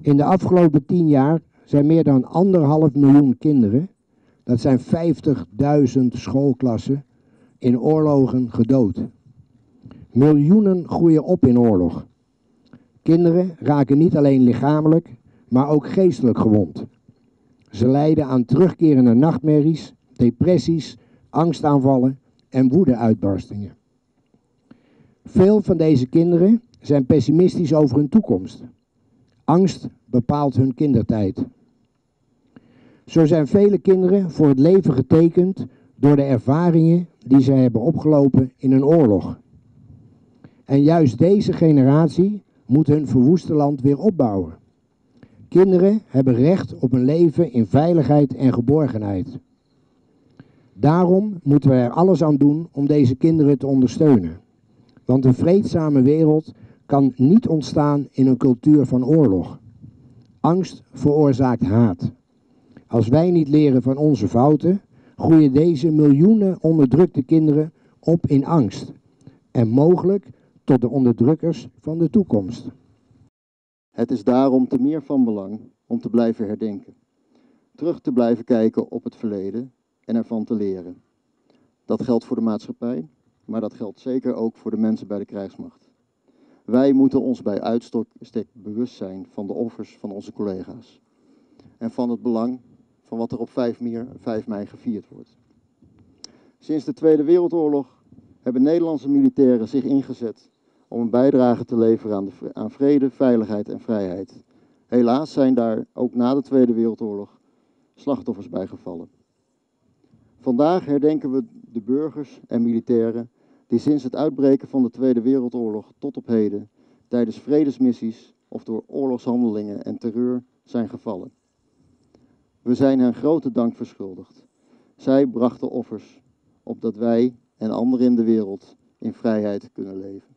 In de afgelopen 10 jaar zijn meer dan 1,5 miljoen kinderen, dat zijn 50.000 schoolklassen, in oorlogen gedood. Miljoenen groeien op in oorlog. Kinderen raken niet alleen lichamelijk, maar ook geestelijk gewond. Ze lijden aan terugkerende nachtmerries, depressies, angstaanvallen en woedeuitbarstingen. Veel van deze kinderen zijn pessimistisch over hun toekomst. Angst bepaalt hun kindertijd. Zo zijn vele kinderen voor het leven getekend door de ervaringen die ze hebben opgelopen in een oorlog. En juist deze generatie moet hun verwoeste land weer opbouwen. Kinderen hebben recht op een leven in veiligheid en geborgenheid. Daarom moeten we er alles aan doen om deze kinderen te ondersteunen. Want een vreedzame wereld kan niet ontstaan in een cultuur van oorlog. Angst veroorzaakt haat. Als wij niet leren van onze fouten, groeien deze miljoenen onderdrukte kinderen op in angst. En mogelijk tot de onderdrukkers van de toekomst. Het is daarom te meer van belang om te blijven herdenken. Terug te blijven kijken op het verleden en ervan te leren. Dat geldt voor de maatschappij, maar dat geldt zeker ook voor de mensen bij de krijgsmacht. Wij moeten ons bij uitstek bewust zijn van de offers van onze collega's. En van het belang van wat er op 5 mei gevierd wordt. Sinds de Tweede Wereldoorlog hebben Nederlandse militairen zich ingezet om een bijdrage te leveren aan vrede, veiligheid en vrijheid. Helaas zijn daar ook na de Tweede Wereldoorlog slachtoffers bij gevallen. Vandaag herdenken we de burgers en militairen die sinds het uitbreken van de Tweede Wereldoorlog tot op heden tijdens vredesmissies of door oorlogshandelingen en terreur zijn gevallen. We zijn hen grote dank verschuldigd. Zij brachten offers opdat wij en anderen in de wereld in vrijheid kunnen leven.